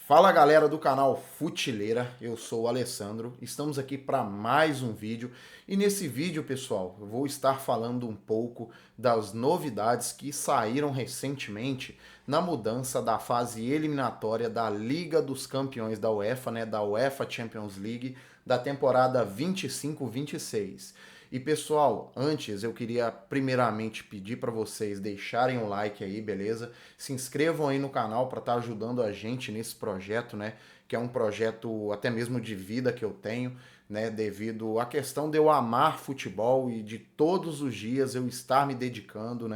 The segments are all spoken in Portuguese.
Fala galera do canal Futileira, eu sou o Alessandro, estamos aqui para mais um vídeo e nesse vídeo, pessoal, eu vou estar falando um pouco das novidades que saíram recentemente na mudança da fase eliminatória da Liga dos Campeões da UEFA, da UEFA Champions League, da temporada 25-26. E pessoal, antes eu queria primeiramente pedir para vocês deixarem o like aí, beleza? Se inscrevam aí no canal para estar ajudando a gente nesse projeto, que é um projeto até mesmo de vida que eu tenho, devido à questão de eu amar futebol e de todos os dias eu estar me dedicando,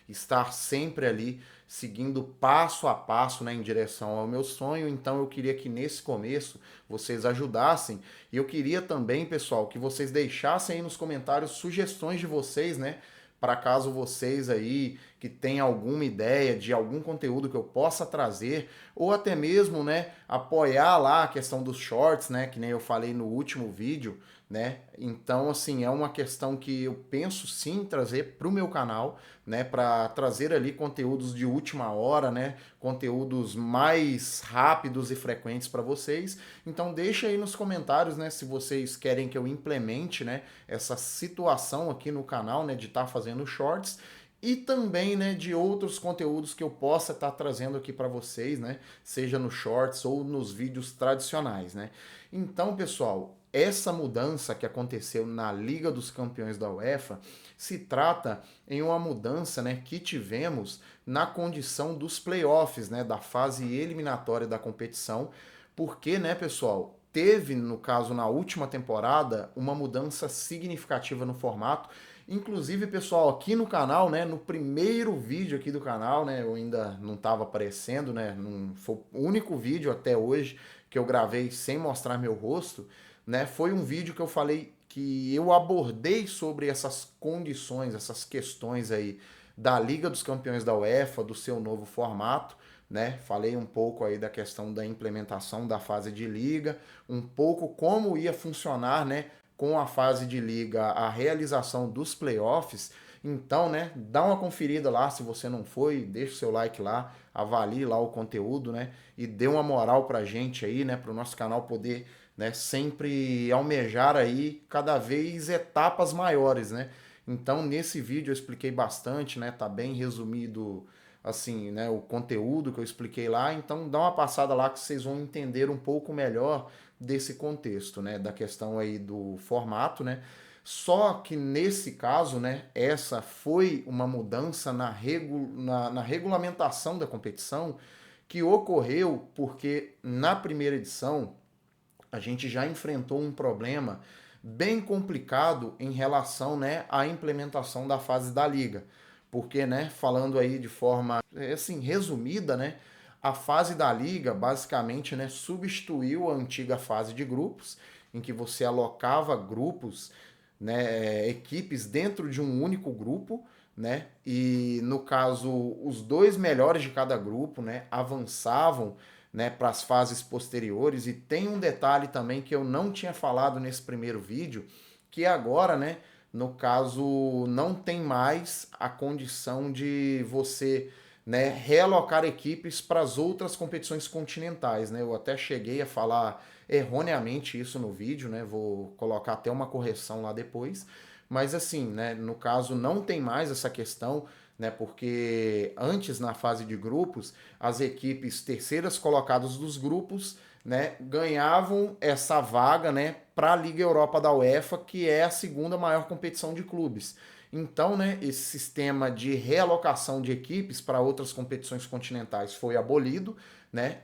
estar sempre ali seguindo passo a passo, em direção ao meu sonho. Então eu queria que nesse começo vocês ajudassem e eu queria também, pessoal, que vocês deixassem aí nos comentários sugestões de vocês, para caso vocês aí que tenham alguma ideia de algum conteúdo que eu possa trazer, ou até mesmo, apoiar lá a questão dos shorts, que nem eu falei no último vídeo, Então, assim, é uma questão que eu penso sim trazer para o meu canal, para trazer ali conteúdos de última hora, conteúdos mais rápidos e frequentes para vocês. Então, deixa aí nos comentários, se vocês querem que eu implemente, essa situação aqui no canal, de estar fazendo shorts e também, de outros conteúdos que eu possa estar trazendo aqui para vocês, seja no shorts ou nos vídeos tradicionais, Então, pessoal, essa mudança que aconteceu na Liga dos Campeões da UEFA se trata em uma mudança, que tivemos na condição dos playoffs, da fase eliminatória da competição, porque, pessoal, teve, no caso, na última temporada, uma mudança significativa no formato. Inclusive, pessoal, aqui no canal, no primeiro vídeo aqui do canal, eu ainda não estava aparecendo, não, foi o único vídeo até hoje que eu gravei sem mostrar meu rosto, foi um vídeo que eu falei que eu abordei sobre essas condições, essas questões aí da Liga dos Campeões da UEFA, do seu novo formato, Falei um pouco aí da questão da implementação da fase de liga, um pouco como ia funcionar, com a fase de liga, a realização dos playoffs. Então, dá uma conferida lá se você não foi, deixa o seu like lá, avalie lá o conteúdo, e dê uma moral pra gente aí, pro nosso canal poder, sempre almejar aí cada vez etapas maiores, Então, nesse vídeo eu expliquei bastante, tá bem resumido assim, o conteúdo que eu expliquei lá, então dá uma passada lá que vocês vão entender um pouco melhor desse contexto, da questão aí do formato, Só que nesse caso, essa foi uma mudança na regulamentação da competição que ocorreu porque na primeira edição a gente já enfrentou um problema bem complicado em relação, à implementação da fase da liga. Porque, falando aí de forma assim resumida, a fase da liga basicamente, substituiu a antiga fase de grupos, em que você alocava grupos, equipes dentro de um único grupo, E no caso os dois melhores de cada grupo, avançavam, para as fases posteriores. E tem um detalhe também que eu não tinha falado nesse primeiro vídeo, que agora, no caso, não tem mais a condição de você, realocar equipes para as outras competições continentais, Eu até cheguei a falar erroneamente isso no vídeo, Vou colocar até uma correção lá depois. Mas assim, no caso não tem mais essa questão, porque antes na fase de grupos, as equipes terceiras colocadas dos grupos, ganhavam essa vaga, para a Liga Europa da UEFA, que é a segunda maior competição de clubes. Então, esse sistema de realocação de equipes para outras competições continentais foi abolido,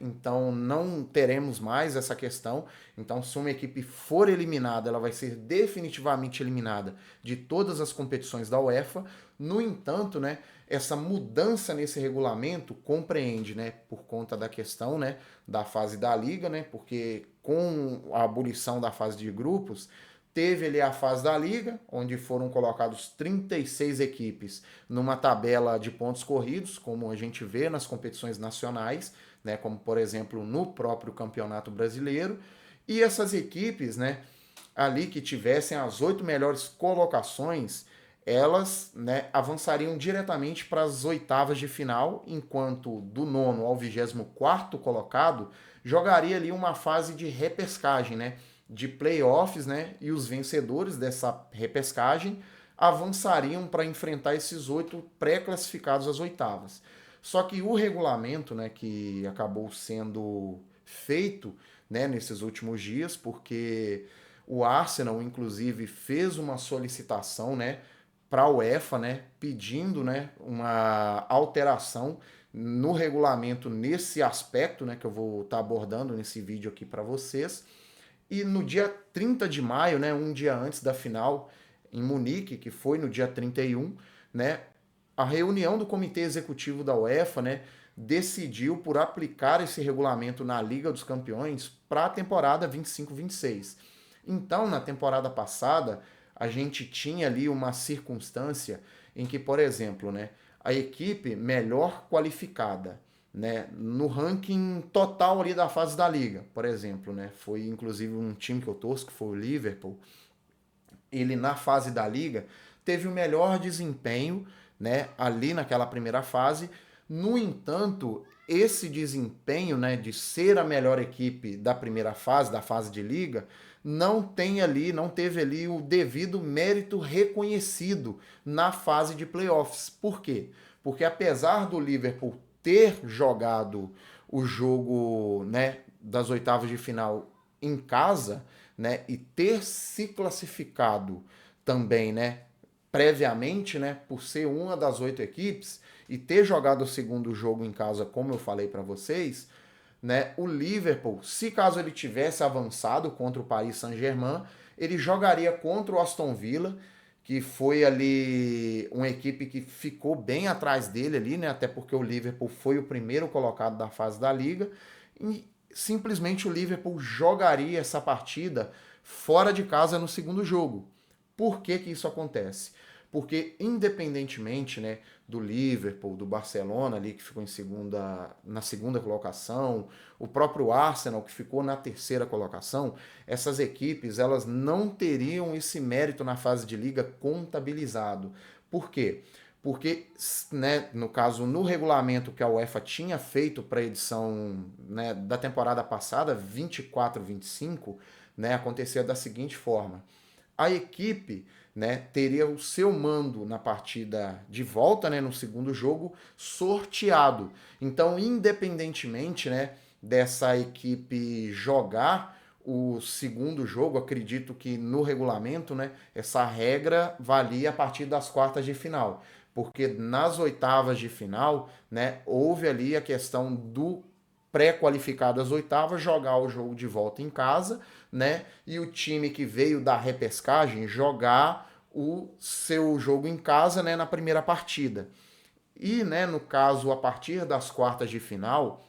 Então não teremos mais essa questão. Então, se uma equipe for eliminada, ela vai ser definitivamente eliminada de todas as competições da UEFA. No entanto, essa mudança nesse regulamento compreende, por conta da questão, da fase da liga, porque com a abolição da fase de grupos, teve ali a fase da liga, onde foram colocados 36 equipes numa tabela de pontos corridos, como a gente vê nas competições nacionais, como por exemplo no próprio Campeonato Brasileiro. E essas equipes, ali que tivessem as 8 melhores colocações, elas, né, avançariam diretamente para as oitavas de final, enquanto do nono ao 24º colocado jogaria ali uma fase de repescagem, né, de playoffs, né, e os vencedores dessa repescagem avançariam para enfrentar esses 8 pré-classificados às oitavas. Só que o regulamento, né, que acabou sendo feito, né, nesses últimos dias, porque o Arsenal, inclusive, fez uma solicitação, né, para a UEFA, né, pedindo, né, uma alteração no regulamento nesse aspecto, né, que eu vou estar abordando nesse vídeo aqui para vocês. E no dia 30 de maio, né, um dia antes da final em Munique, que foi no dia 31, né, a reunião do Comitê Executivo da UEFA, né, decidiu por aplicar esse regulamento na Liga dos Campeões para a temporada 25-26. Então, na temporada passada, a gente tinha ali uma circunstância em que, por exemplo, né, a equipe melhor qualificada, né, no ranking total ali da fase da liga, por exemplo, né, foi inclusive um time que eu torço, que foi o Liverpool, ele na fase da liga teve o melhor desempenho, né, ali naquela primeira fase. No entanto, esse desempenho, né, de ser a melhor equipe da primeira fase, da fase de liga, não teve ali o devido mérito reconhecido na fase de playoffs. Por quê? Porque apesar do Liverpool ter jogado o jogo, né, das oitavas de final em casa, né, e ter se classificado também, né, previamente, né, por ser uma das 8 equipes e ter jogado o segundo jogo em casa, como eu falei para vocês, né, o Liverpool, se caso ele tivesse avançado contra o Paris Saint-Germain, ele jogaria contra o Aston Villa, que foi ali uma equipe que ficou bem atrás dele ali, né, até porque o Liverpool foi o primeiro colocado da fase da liga, e simplesmente o Liverpool jogaria essa partida fora de casa no segundo jogo. Por que que isso acontece? Porque independentemente, né, do Liverpool, do Barcelona ali que ficou na segunda colocação, o próprio Arsenal que ficou na terceira colocação, essas equipes elas não teriam esse mérito na fase de liga contabilizado. Por quê? Porque, né, no caso, no regulamento que a UEFA tinha feito para a edição, né, da temporada passada, 24-25, né, acontecia da seguinte forma: a equipe, né, teria o seu mando na partida de volta, né, no segundo jogo, sorteado. Então, independentemente, né, dessa equipe jogar o segundo jogo, acredito que no regulamento, né, essa regra valia a partir das quartas de final, porque nas oitavas de final, né, houve ali a questão do pré-qualificado às oitavas jogar o jogo de volta em casa, né? E o time que veio da repescagem jogar o seu jogo em casa, né, na primeira partida. E, né, no caso, a partir das quartas de final,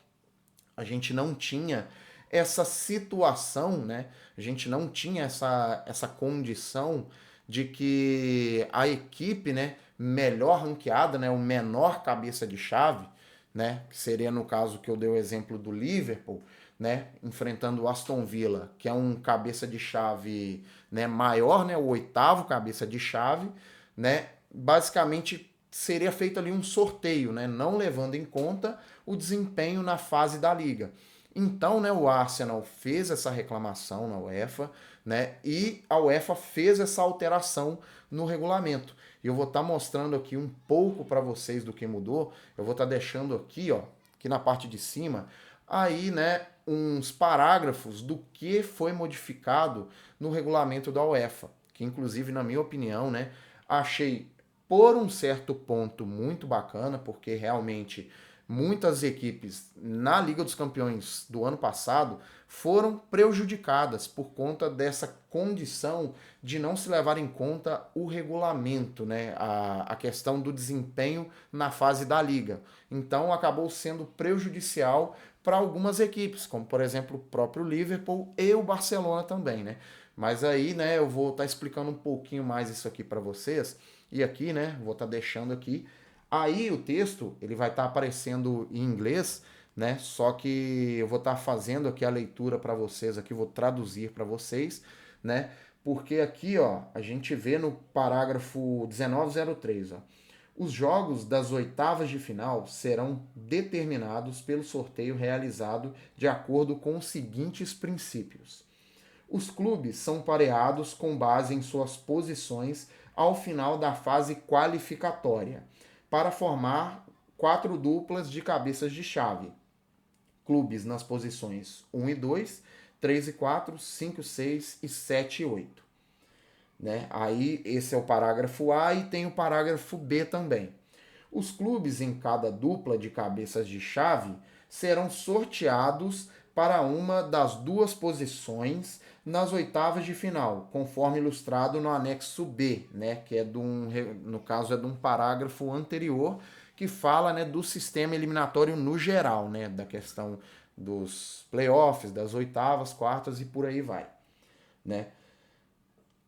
a gente não tinha essa situação, né? A gente não tinha essa condição de que a equipe, né, melhor ranqueada, né, o menor cabeça de chave, né, que seria no caso que eu dei o exemplo do Liverpool, né, enfrentando o Aston Villa, que é um cabeça de chave, né, maior, né, o oitavo cabeça de chave, né, basicamente seria feito ali um sorteio, né, não levando em conta o desempenho na fase da liga. Então, né, o Arsenal fez essa reclamação na UEFA, né, e a UEFA fez essa alteração no regulamento. E eu vou estar mostrando aqui um pouco para vocês do que mudou. Eu vou estar deixando aqui, ó, aqui na parte de cima, aí, né, uns parágrafos do que foi modificado no regulamento da UEFA, que inclusive, na minha opinião, né, achei por um certo ponto muito bacana, porque realmente muitas equipes na Liga dos Campeões do ano passado foram prejudicadas por conta dessa condição de não se levar em conta o regulamento, né? A questão do desempenho na fase da liga. Então acabou sendo prejudicial para algumas equipes, como por exemplo o próprio Liverpool e o Barcelona também, né? Mas aí, né, eu vou estar explicando um pouquinho mais isso aqui para vocês. E aqui, né, vou estar deixando aqui. Aí o texto, ele vai estar aparecendo em inglês, né? Só que eu vou estar fazendo aqui a leitura para vocês aqui, vou traduzir para vocês, né? Porque aqui, ó, a gente vê no parágrafo 1903, ó, os jogos das oitavas de final serão determinados pelo sorteio realizado de acordo com os seguintes princípios. Os clubes são pareados com base em suas posições ao final da fase qualificatória, para formar 4 duplas de cabeças de chave. Clubes nas posições 1 e 2, 3 e 4, 5, 6 e 7 e 8. Né? Aí esse é o parágrafo A e tem o parágrafo B também. Os clubes em cada dupla de cabeças de chave serão sorteados para uma das 2 posições nas oitavas de final, conforme ilustrado no anexo B, né, que é no caso é de um parágrafo anterior que fala, né, do sistema eliminatório no geral, né, da questão dos playoffs, das oitavas, quartas e por aí vai, né?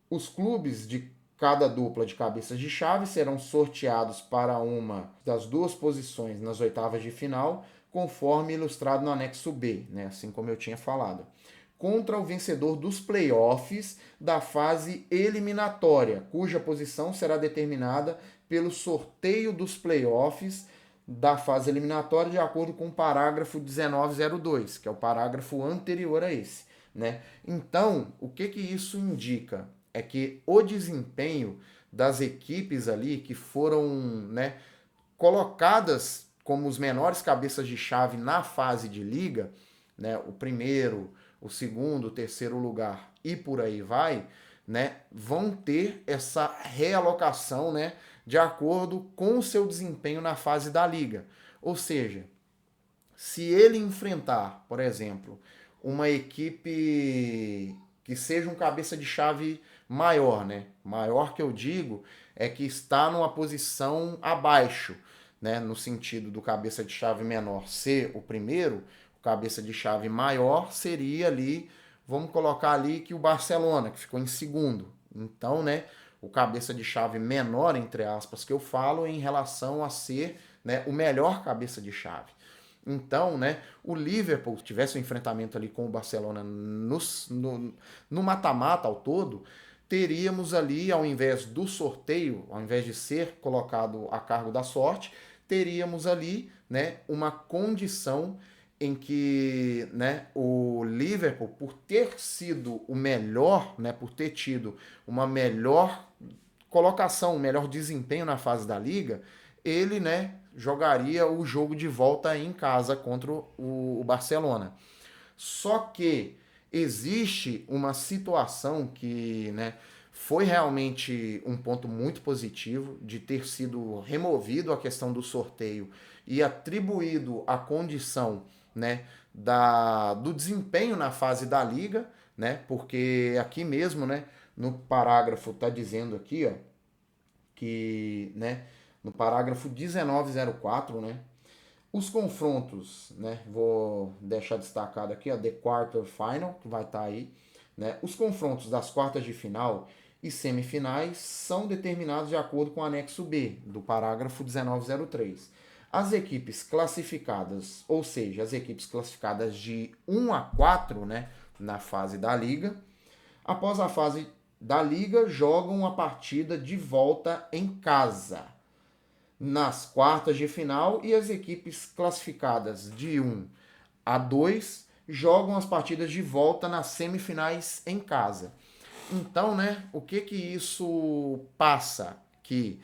Os clubes de cada dupla de cabeças de chave serão sorteados para uma das 2 posições nas oitavas de final, conforme ilustrado no anexo B, né? Assim como eu tinha falado, contra o vencedor dos playoffs da fase eliminatória, cuja posição será determinada pelo sorteio dos playoffs da fase eliminatória de acordo com o parágrafo 1902, que é o parágrafo anterior a esse, né? Então, o que isso indica? É que o desempenho das equipes ali que foram, né, colocadas como os menores cabeças de chave na fase de liga, né, o primeiro, o segundo, o terceiro lugar e por aí vai, né, vão ter essa realocação, né, de acordo com o seu desempenho na fase da liga. Ou seja, se ele enfrentar, por exemplo, uma equipe que seja um cabeça de chave maior, né? Maior que eu digo é que está numa posição abaixo, né? No sentido do cabeça de chave menor ser o primeiro, o cabeça de chave maior seria ali, vamos colocar ali que o Barcelona, que ficou em segundo. Então, né? O cabeça de chave menor, entre aspas, que eu falo em relação a ser, né, o melhor cabeça de chave. Então, né, o Liverpool tivesse um enfrentamento ali com o Barcelona no mata-mata ao todo, teríamos ali, ao invés do sorteio, ao invés de ser colocado a cargo da sorte, teríamos ali, né, uma condição em que, né, o Liverpool, por ter sido o melhor, né, por ter tido uma melhor colocação, um melhor desempenho na fase da liga, ele, né, jogaria o jogo de volta em casa contra o Barcelona. Só que existe uma situação que, né, foi realmente um ponto muito positivo de ter sido removido a questão do sorteio e atribuído a condição, né, do desempenho na fase da liga, né, porque aqui mesmo, né, no parágrafo está dizendo aqui, ó, que, né, no parágrafo 1904, né, os confrontos, né, vou deixar destacado aqui, ó, The Quarter Final, que vai estar aí, né, os confrontos das quartas de final e semifinais são determinados de acordo com o anexo B do parágrafo 1903. As equipes classificadas, ou seja, as equipes classificadas de 1 a 4, né, na fase da liga, após a fase da liga, jogam a partida de volta em casa nas quartas de final e as equipes classificadas de 1 a 2 jogam as partidas de volta nas semifinais em casa. Então, né, o que isso passa? Que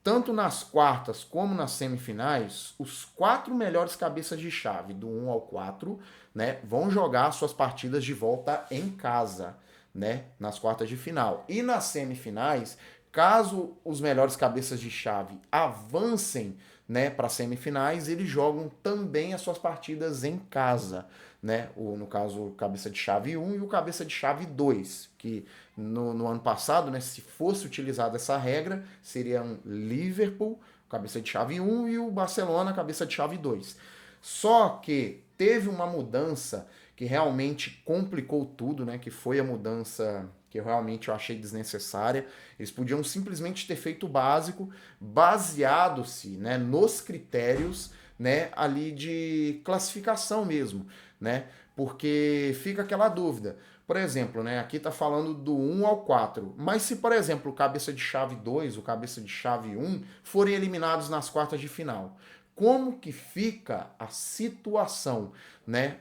tanto nas quartas como nas semifinais, os 4 melhores cabeças de chave, do 1 ao 4, né, vão jogar suas partidas de volta em casa, né, nas quartas de final. E nas semifinais, caso os melhores cabeças de chave avancem, né, para semifinais, eles jogam também as suas partidas em casa, né? No caso, o cabeça de chave 1 e o cabeça de chave 2, que no ano passado, né, se fosse utilizada essa regra, seriam Liverpool, cabeça de chave 1, e o Barcelona, cabeça de chave 2. Só que teve uma mudança que realmente complicou tudo, né, que foi a mudança que realmente eu achei desnecessária. Eles podiam simplesmente ter feito o básico, baseado-se, né, nos critérios, né, ali de classificação mesmo, né? porque fica aquela dúvida. Por exemplo, né, aqui está falando do 1 ao 4, mas se, por exemplo, o cabeça de chave 2, o cabeça de chave 1 forem eliminados nas quartas de final, como que fica a situação, né?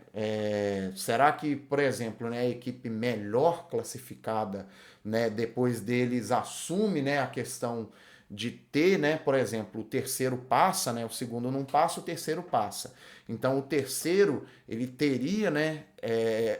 Será que, por exemplo, né, a equipe melhor classificada, né, depois deles assume, né, a questão de ter, né, por exemplo, o terceiro passa, né, o segundo não passa, o terceiro passa. Então o terceiro ele teria, né,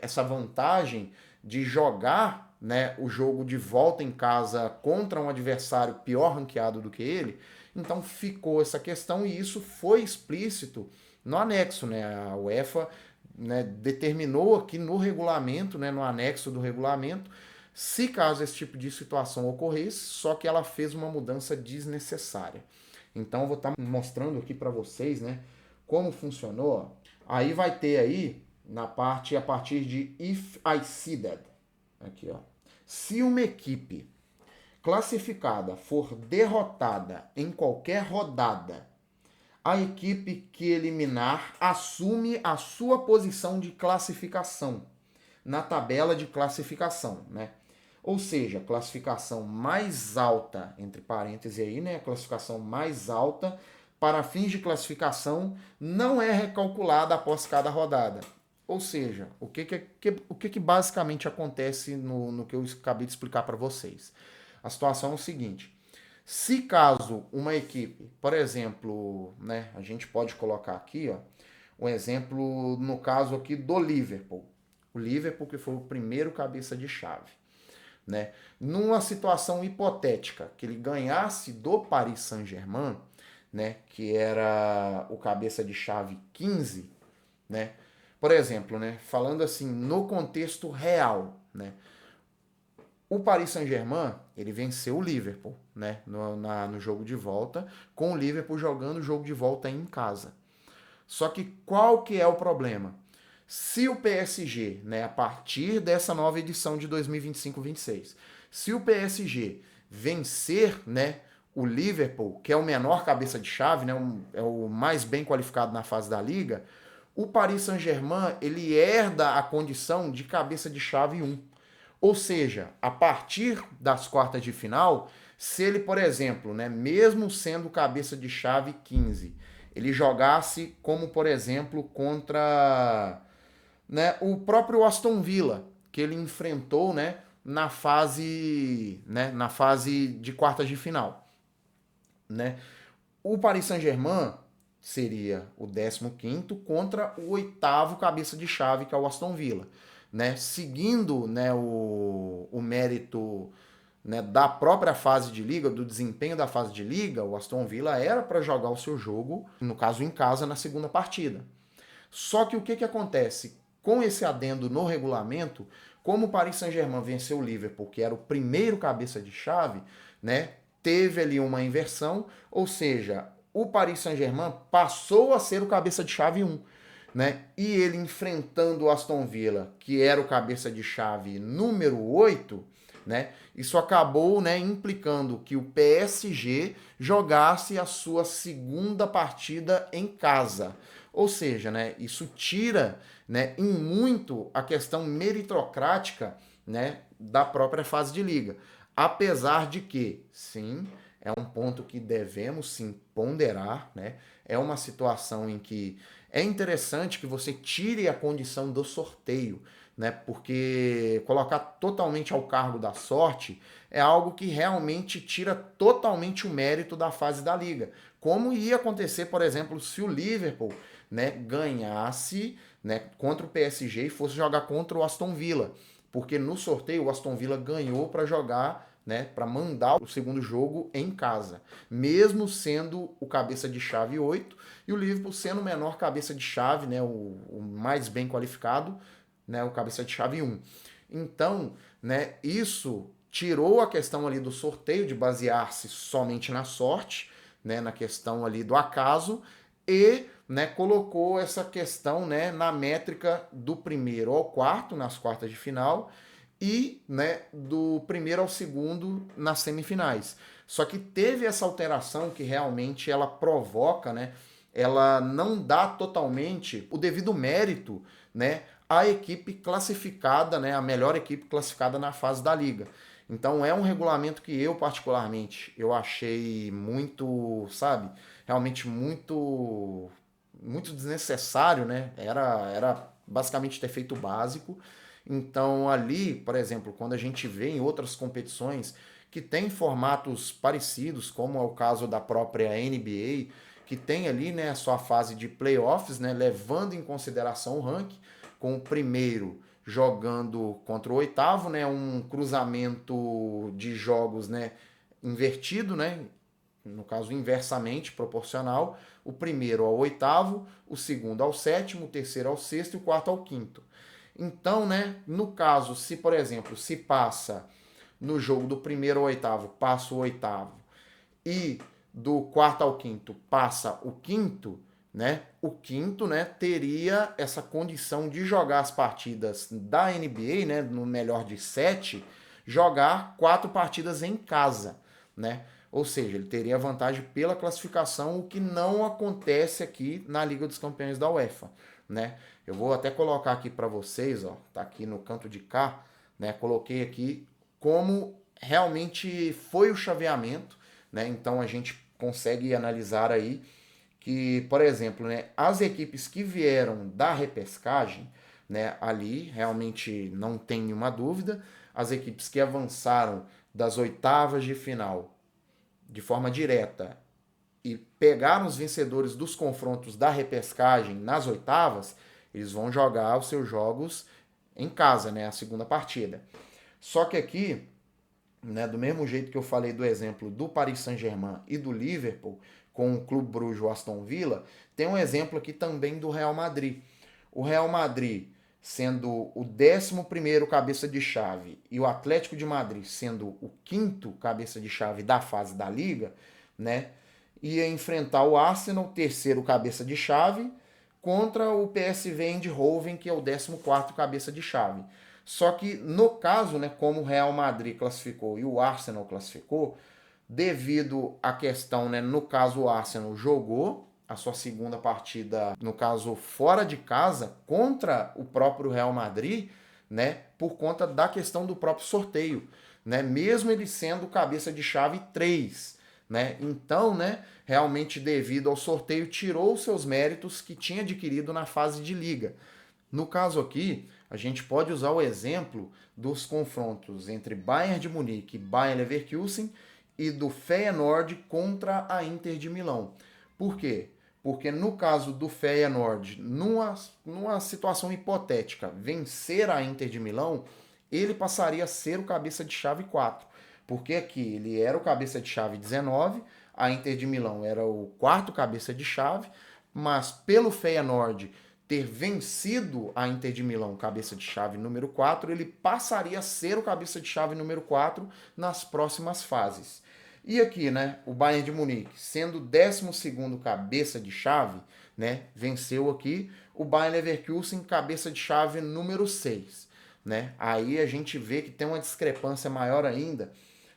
essa vantagem de jogar, né, o jogo de volta em casa contra um adversário pior ranqueado do que ele. Então ficou essa questão e isso foi explícito no anexo, né? A UEFA, né, determinou aqui no regulamento, né, no anexo do regulamento, se caso esse tipo de situação ocorresse, só que ela fez uma mudança desnecessária. Então eu vou estar mostrando aqui para vocês, né, como funcionou. Aí vai ter aí na parte a partir de if I see that. Aqui, ó. Se uma equipe classificada for derrotada em qualquer rodada, a equipe que eliminar assume a sua posição de classificação na tabela de classificação, né? Ou seja, classificação mais alta, entre parênteses aí, né? Classificação mais alta para fins de classificação não é recalculada após cada rodada. Ou seja, o que basicamente acontece no que eu acabei de explicar para vocês? A situação é o seguinte: se caso uma equipe, por exemplo, né, a gente pode colocar aqui, ó, um exemplo no caso aqui do Liverpool. O Liverpool que foi o primeiro cabeça de chave, né? Numa situação hipotética que ele ganhasse do Paris Saint-Germain, né, que era o cabeça de chave 15, né? Por exemplo, né, falando assim no contexto real, né? O Paris Saint-Germain, ele venceu o Liverpool, né, no jogo de volta, com o Liverpool jogando o jogo de volta em casa. Só que qual que é o problema? Se o PSG, né, a partir dessa nova edição de 2025-26, se o PSG vencer, né, o Liverpool, que é o menor cabeça de chave, né, é o mais bem qualificado na fase da liga, o Paris Saint-Germain ele herda a condição de cabeça de chave 1. Ou seja, a partir das quartas de final, se ele, por exemplo, né, mesmo sendo cabeça de chave 15, ele jogasse como, por exemplo, contra, né, o próprio Aston Villa, que ele enfrentou, né, na fase de quartas de final, né? O Paris Saint-Germain seria o 15º contra o 8º cabeça de chave, que é o Aston Villa, né? Seguindo, né, o mérito, né, da própria fase de liga, do desempenho da fase de liga, o Aston Villa era para jogar o seu jogo, no caso em casa, na segunda partida. Só que o que acontece? Com esse adendo no regulamento, como o Paris Saint-Germain venceu o Liverpool, que era o primeiro cabeça de chave, né, teve ali uma inversão, ou seja, o Paris Saint-Germain passou a ser o cabeça de chave 1. Né? E ele enfrentando o Aston Villa, que era o cabeça de chave número 8, né? Isso acabou, né, implicando que o PSG jogasse a sua segunda partida em casa. Ou seja, né, isso tira, né, em muito a questão meritocrática, né, da própria fase de liga. Apesar de que, sim, é um ponto que devemos sim ponderar, né? É uma situação em que é interessante que você tire a condição do sorteio, né? Porque colocar totalmente ao cargo da sorte é algo que realmente tira totalmente o mérito da fase da liga. Como ia acontecer, por exemplo, se o Liverpool, né, ganhasse, né, contra o PSG e fosse jogar contra o Aston Villa. Porque no sorteio o Aston Villa ganhou para jogar, né, para mandar o segundo jogo em casa, mesmo sendo o cabeça de chave 8 e o Liverpool sendo o menor cabeça de chave, né, o mais bem qualificado, né, o cabeça de chave 1. Então, né, isso tirou a questão ali do sorteio de basear-se somente na sorte, né, na questão ali do acaso e, né, colocou essa questão, né, na métrica do primeiro ao quarto nas quartas de final e, né, do primeiro ao segundo nas semifinais. Só que teve essa alteração que realmente ela provoca, né, ela não dá totalmente o devido mérito, né, a equipe classificada, né, a melhor equipe classificada na fase da liga. Então é um regulamento que eu particularmente eu achei muito, sabe, realmente muito desnecessário, né? Era basicamente ter feito o básico. Então ali, por exemplo, quando a gente vê em outras competições que tem formatos parecidos, como é o caso da própria NBA, que tem ali, né, a sua fase de playoffs, né, levando em consideração o ranking, com o primeiro jogando contra o oitavo, né, um cruzamento de jogos, né, invertido, né, no caso inversamente proporcional, o primeiro ao oitavo, o segundo ao sétimo, o terceiro ao sexto e o quarto ao quinto. Então, né, no caso, se por exemplo, se passa no jogo do primeiro ao oitavo, passa o oitavo, e do quarto ao quinto passa o quinto, né? O quinto, né, teria essa condição de jogar as partidas da NBA, né, no melhor de 7, jogar 4 partidas em casa, né? Ou seja, ele teria vantagem pela classificação, o que não acontece aqui na Liga dos Campeões da UEFA, né? Eu vou até colocar aqui para vocês, ó, tá aqui no canto de cá, né? Coloquei aqui como realmente foi o chaveamento, né? Então a gente consegue analisar aí que, por exemplo, né, as equipes que vieram da repescagem, né, ali realmente não tem nenhuma dúvida, as equipes que avançaram das oitavas de final de forma direta e pegaram os vencedores dos confrontos da repescagem nas oitavas, eles vão jogar os seus jogos em casa, né, a segunda partida. Só que aqui, né, do mesmo jeito que eu falei do exemplo do Paris Saint-Germain e do Liverpool, com o Clube Bruges o Aston Villa, tem um exemplo aqui também do Real Madrid. O Real Madrid sendo o 11º cabeça de chave e o Atlético de Madrid sendo o 5º cabeça de chave da fase da Liga, né, ia enfrentar o Arsenal, terceiro cabeça de chave, contra o PSV Eindhoven, que é o 14º cabeça de chave. Só que no caso, né, como o Real Madrid classificou e o Arsenal classificou, devido à questão, né, no caso o Arsenal jogou a sua segunda partida, no caso fora de casa, contra o próprio Real Madrid, né, por conta da questão do próprio sorteio, né, mesmo ele sendo cabeça de chave 3, né? Então, né, realmente devido ao sorteio tirou seus méritos que tinha adquirido na fase de liga. No caso aqui, a gente pode usar o exemplo dos confrontos entre Bayern de Munique e Bayern Leverkusen e do Feyenoord contra a Inter de Milão. Por quê? Porque no caso do Feyenoord, numa situação hipotética, vencer a Inter de Milão, ele passaria a ser o cabeça de chave 4. Porque aqui ele era o cabeça de chave 19, a Inter de Milão era o quarto cabeça de chave, mas pelo Feyenoord ter vencido a Inter de Milão, cabeça de chave número 4, ele passaria a ser o cabeça de chave número 4 nas próximas fases. E aqui, né, o Bayern de Munique, sendo o 12º cabeça de chave, né, venceu aqui o Bayern Leverkusen, cabeça de chave número 6, né? Aí a gente vê que tem uma discrepância maior ainda,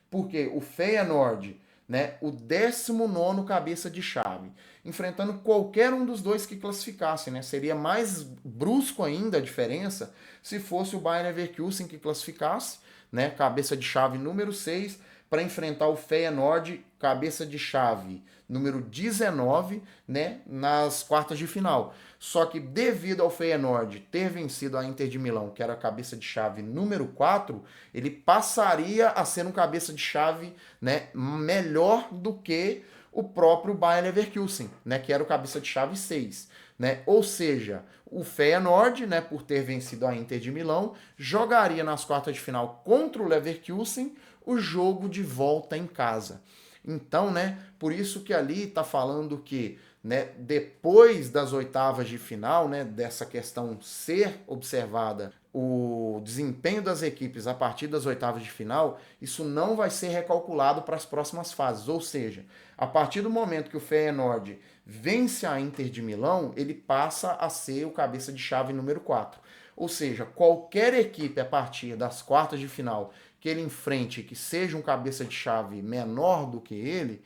porque o Feyenoord, né, o 19º cabeça de chave, enfrentando qualquer um dos dois que classificasse, né? Seria mais brusco ainda a diferença se fosse o Bayern Leverkusen que classificasse, né, cabeça de chave número 6, para enfrentar o Feyenoord, cabeça de chave número 19, né, nas quartas de final. Só que devido ao Feyenoord ter vencido a Inter de Milão, que era a cabeça de chave número 4, ele passaria a ser um cabeça de chave, né, melhor do que o próprio Bayer Leverkusen, né, que era o cabeça de chave 6. Né? Ou seja, o Feyenoord, né, por ter vencido a Inter de Milão, jogaria nas quartas de final contra o Leverkusen o jogo de volta em casa. Então, né, por isso que ali está falando que, né, depois das oitavas de final, né, dessa questão ser observada o desempenho das equipes a partir das oitavas de final, isso não vai ser recalculado para as próximas fases. Ou seja, a partir do momento que o Feyenoord vence a Inter de Milão, ele passa a ser o cabeça de chave número 4. Ou seja, qualquer equipe a partir das quartas de final que ele enfrente, que seja um cabeça de chave menor do que ele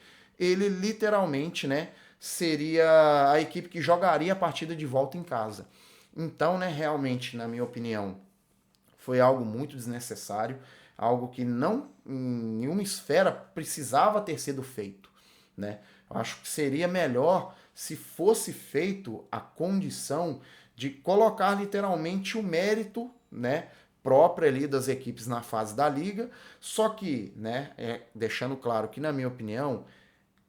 literalmente, né, seria a equipe que jogaria a partida de volta em casa. Então, né, realmente, na minha opinião, foi algo muito desnecessário, algo que não em nenhuma esfera precisava ter sido feito, né? Eu acho que seria melhor se fosse feito a condição de colocar literalmente o mérito, né, próprio ali das equipes na fase da liga, só que, né, deixando claro que na minha opinião,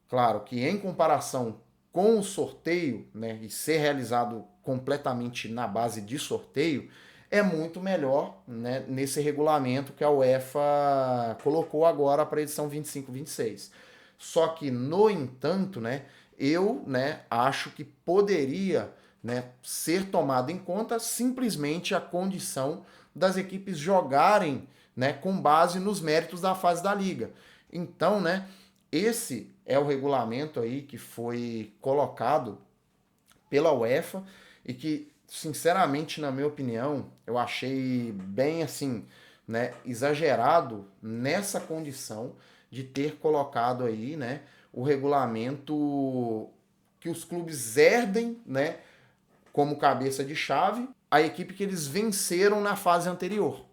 claro que em comparação com o sorteio, né, e ser realizado completamente na base de sorteio, é muito melhor, né, nesse regulamento que a UEFA colocou agora para a edição 25-26. Só que, no entanto, né, eu, né, acho que poderia, né, ser tomado em conta simplesmente a condição das equipes jogarem, né, com base nos méritos da fase da liga. Então, né, esse é o regulamento aí que foi colocado pela UEFA e que, sinceramente, na minha opinião, eu achei bem assim, né, exagerado nessa condição de ter colocado aí, né, o regulamento que os clubes herdem, né, como cabeça de chave a equipe que eles venceram na fase anterior.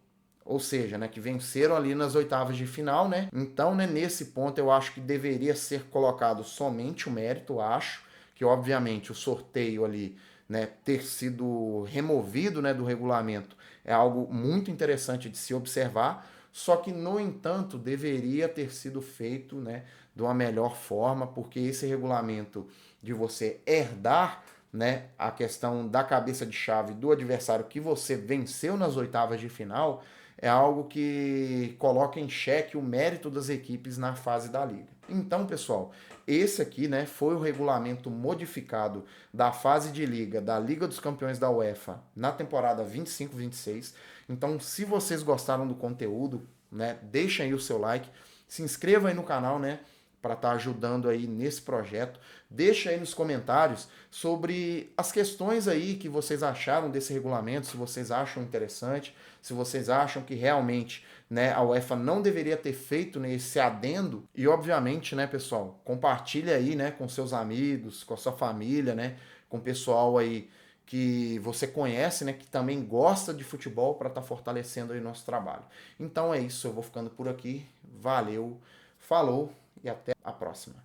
Ou seja, né, que venceram ali nas oitavas de final, né? Então, né, nesse ponto eu acho que deveria ser colocado somente o mérito, acho que obviamente o sorteio ali, né, ter sido removido, né, do regulamento é algo muito interessante de se observar, só que no entanto deveria ter sido feito, né, de uma melhor forma, porque esse regulamento de você herdar, né, a questão da cabeça de chave do adversário que você venceu nas oitavas de final é algo que coloca em xeque o mérito das equipes na fase da liga. Então, pessoal, esse aqui, né, foi o regulamento modificado da fase de liga da Liga dos Campeões da UEFA na temporada 25-26. Então, se vocês gostaram do conteúdo, né, deixem aí o seu like, se inscreva aí no canal, né, para estar ajudando aí nesse projeto. Deixa aí nos comentários sobre as questões aí que vocês acharam desse regulamento, se vocês acham interessante, se vocês acham que realmente, né, a UEFA não deveria ter feito, né, esse adendo. E obviamente, né, pessoal, compartilha aí, né, com seus amigos, com a sua família, né, com o pessoal aí que você conhece, né, que também gosta de futebol para estar fortalecendo aí o nosso trabalho. Então é isso, eu vou ficando por aqui. Valeu, falou e até a próxima.